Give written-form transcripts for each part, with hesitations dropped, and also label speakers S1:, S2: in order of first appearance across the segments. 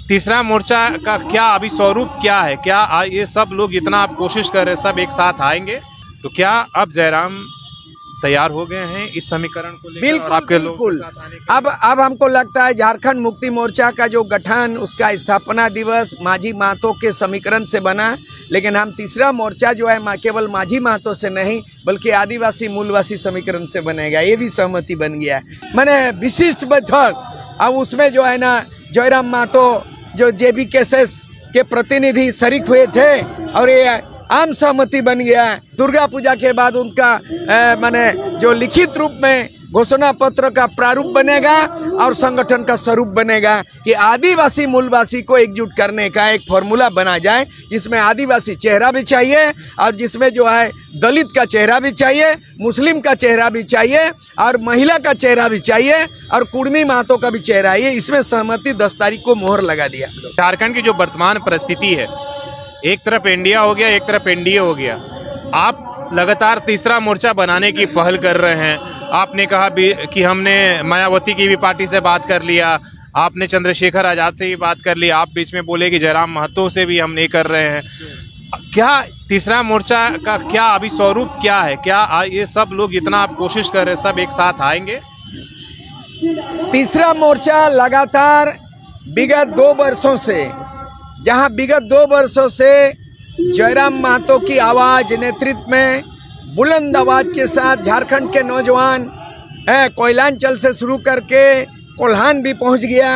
S1: तीसरा मोर्चा का क्या अभी स्वरूप क्या है? क्या ये सब लोग जितना आप कोशिश कर रहे हैं सब एक साथ आएंगे? तो क्या अब जयराम तैयार हो गए हैं इस समीकरण को लेकर और आपके लोग के साथ आने के?
S2: अब हमको लगता है झारखंड मुक्ति मोर्चा का जो गठन, उसका स्थापना दिवस माझी महतो के समीकरण से बना, लेकिन हम तीसरा मोर्चा जो है केवल माझी महतो से नहीं बल्कि आदिवासी मूलवासी समीकरण से बनेगा, ये भी सहमति बन गया। मैंने विशिष्ट बैठक, अब उसमें जो है ना जयराम महतो जो जेबी केसेस के प्रतिनिधि शरीक हुए थे और ये आम सहमति बन गया। दुर्गा पूजा के बाद उनका माने जो लिखित रूप में घोषणा पत्र का प्रारूप बनेगा और संगठन का स्वरूप बनेगा कि आदिवासी मूलवासी को एकजुट करने का एक फॉर्मूला बना जाए, जिसमें आदिवासी चेहरा भी चाहिए और जिसमें जो है दलित का चेहरा भी चाहिए, मुस्लिम का चेहरा भी चाहिए और महिला का चेहरा भी चाहिए और कुर्मी महतो का भी चेहरा है। इसमें सहमति 10 तारीख को मोहर लगा दिया।
S1: झारखंड की जो वर्तमान परिस्थिति है, एक तरफ इंडिया हो गया, एक तरफ एनडीए हो गया। आप लगातार तीसरा मोर्चा बनाने की पहल कर रहे हैं। आपने कहा भी कि हमने मायावती की भी पार्टी से बात कर लिया, आपने चंद्रशेखर आजाद से भी बात कर ली, आप बीच में बोले कि जयराम महतो से भी हम नहीं कर रहे हैं। क्या तीसरा मोर्चा का क्या अभी स्वरूप क्या है? क्या ये सब लोग जितना आप कोशिश कर रहे हैं सब एक साथ आएंगे?
S2: तीसरा मोर्चा लगातार विगत 2 वर्षों से, जहां विगत 2 वर्षों से जयराम महतो की आवाज नेतृत्व में बुलंद आवाज के साथ झारखंड के नौजवान कोयलांचल से शुरू करके कोल्हान भी पहुंच गया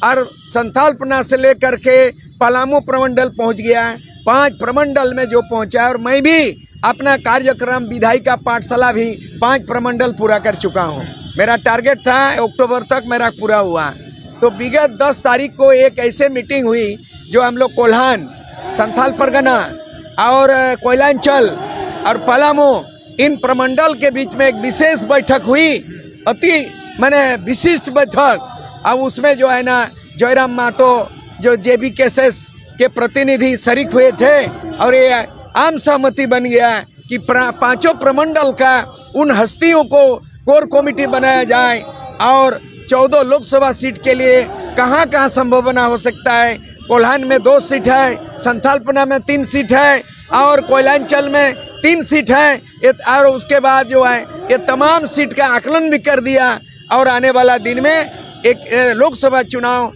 S2: और संथालपना से लेकर के पलामू प्रमंडल पहुंच गया। 5 प्रमंडल में जो पहुंचा, और मैं भी अपना कार्यक्रम विधायिका पाठशाला भी 5 प्रमंडल पूरा कर चुका हूं। मेरा टारगेट था अक्टूबर तक मेरा पूरा हुआ। तो विगत 10 तारीख को एक ऐसे मीटिंग हुई जो हम लोग कोल्हान, संथाल परगना और कोयलांचल और पलामू, इन प्रमंडल के बीच में एक विशेष बैठक हुई, अति मैंने विशिष्ट बैठक। अब उसमें जो है ना जयराम महतो जो जेबी केसेस के प्रतिनिधि शरीक हुए थे और ये आम सहमति बन गया कि 5 प्रमंडल का उन हस्तियों को कोर कमेटी बनाया जाए और 14 लोकसभा सीट के लिए कहां कहां संभावना हो सकता है। कोल्हान में 2 सीट है, संथालपना में 3 सीट है और कोयलांचल में 3 सीट है। और उसके बाद जो है ये तमाम सीट का आकलन भी कर दिया और आने वाला दिन में एक लोकसभा चुनाव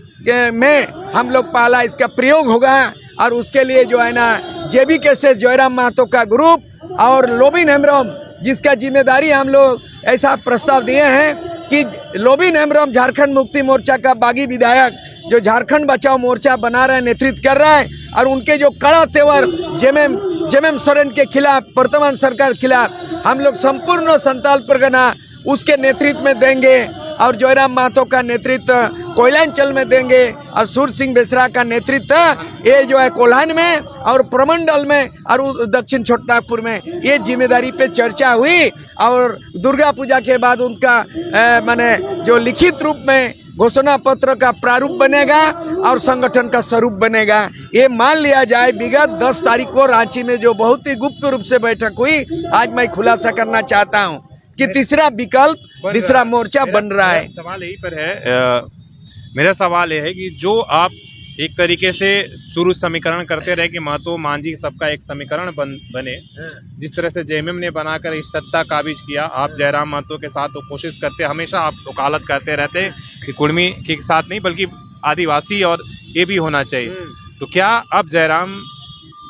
S2: में हम लोग पहला इसका प्रयोग होगा। और उसके लिए जो है ना जेबी केसेस जयराम महतो का ग्रुप और लोबिन हेम्ब्रम, जिसका जिम्मेदारी हम लोग ऐसा प्रस्ताव दिए हैं कि लोबिन हेम्ब्रम झारखंड मुक्ति मोर्चा का बागी विधायक जो झारखंड बचाओ मोर्चा बना रहे हैं, नेतृत्व कर रहा है, और उनके जो कड़ा तेवर जेएमएम सोरेन के खिलाफ, वर्तमान सरकार के खिलाफ, हम लोग संपूर्ण संथाल परगना उसके नेतृत्व में देंगे और जयराम महतो का नेतृत्व कोयलांचल में देंगे और सूर सिंह बेसरा का नेतृत्व ये जो है कोल्हान में और प्रमंडल में और दक्षिण छोटापुर में। ये जिम्मेदारी पे चर्चा हुई और दुर्गा पूजा के बाद उनका माने जो लिखित रूप में घोषणा पत्र का प्रारूप बनेगा और संगठन का स्वरूप बनेगा। ये मान लिया जाए विगत 10 तारीख को रांची में जो बहुत ही गुप्त रूप से बैठक हुई, आज मैं खुलासा करना चाहता हूँ कि तीसरा विकल्प तीसरा मोर्चा बन रहा है।
S1: सवाल यही पर है, मेरा सवाल यह है कि जो आप एक तरीके से शुरू समीकरण करते रहे कि महतो मांझी सबका एक समीकरण बने, जिस तरह से जेएमएम ने बनाकर इस सत्ता काबिज किया, आप जयराम महतो के साथ तो कोशिश करते, हमेशा आप वकालत करते रहते कि कुर्मी के साथ नहीं बल्कि आदिवासी और ये भी होना चाहिए। तो क्या अब जयराम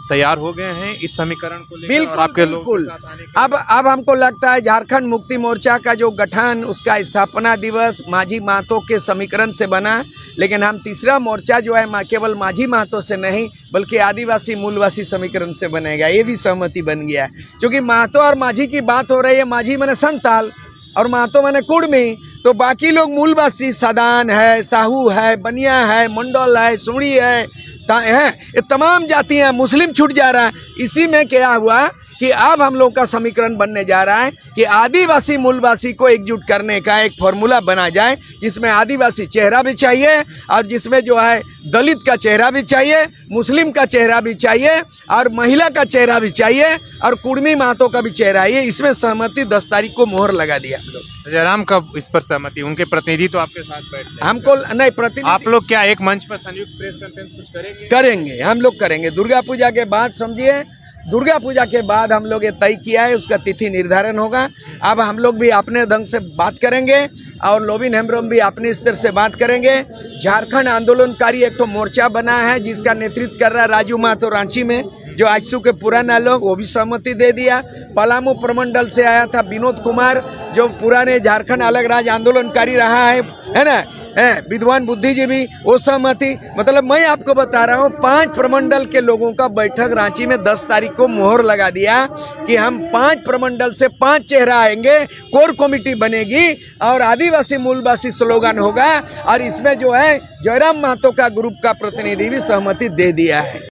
S1: तैयार हो गए हैं इस समीकरण को लेकर और आपके लोग के साथ आने के?
S2: अब हमको लगता है झारखंड मुक्ति मोर्चा का जो गठन, उसका स्थापना दिवस माझी महतो के समीकरण से बना, लेकिन हम तीसरा मोर्चा जो है केवल माझी महतो से नहीं बल्कि आदिवासी मूलवासी समीकरण से बनेगा, ये भी सहमति बन गया। क्योंकि महतो और माझी की बात हो रही है, माझी माने संथाल और महतो माने कुर्मी, तो बाकी लोग मूलवासी सदान है, साहू है, बनिया है, मंडल है, सुड़ी है, ये तमाम जातियां, मुस्लिम छूट जा रहा है। इसी में क्या हुआ कि अब हम लोग का समीकरण बनने जा रहा है कि आदिवासी मूलवासी को एकजुट करने का एक फॉर्मूला बना जाए, जिसमें आदिवासी चेहरा भी चाहिए और जिसमें जो है दलित का चेहरा भी चाहिए, मुस्लिम का चेहरा भी चाहिए और महिला का चेहरा भी चाहिए और कुर्मी महतो का भी चेहरा है। इसमें सहमति 10 तारीख को मोहर लगा दिया।
S1: जयराम कब इस पर सहमति? उनके प्रतिनिधि तो आपके साथ बैठ जाएंगे।
S2: हमको नहीं प्रतिनिधि,
S1: आप लोग क्या एक मंच पर संयुक्त प्रेस कॉन्फ्रेंस कुछ करेंगे?
S2: करेंगे, हम लोग करेंगे। दुर्गा पूजा के बाद, समझिए दुर्गा पूजा के बाद हम लोग ये तय किया है, उसका तिथि निर्धारण होगा। अब हम लोग भी अपने ढंग से बात करेंगे और लोबिन हेम्ब्रोम भी अपने स्तर से बात करेंगे। झारखंड आंदोलनकारी एक तो मोर्चा बना है जिसका नेतृत्व कर रहा है राजू महतो रांची में, जो आजसू के पुराना लोग, वो भी सहमति दे दिया। पलामू प्रमंडल से आया था विनोद कुमार, जो पुराने झारखंड अलग राज्य आंदोलनकारी रहा है ना, विद्वान बुद्धिजीवी, वो सहमति। मतलब मैं आपको बता रहा हूँ 5 प्रमंडल के लोगों का बैठक रांची में 10 तारीख को मोहर लगा दिया कि हम 5 प्रमंडल से 5 चेहरा आएंगे, कोर कमेटी बनेगी और आदिवासी मूलवासी स्लोगन होगा। और इसमें जो है जयराम महतो का ग्रुप का प्रतिनिधि भी सहमति दे दिया है।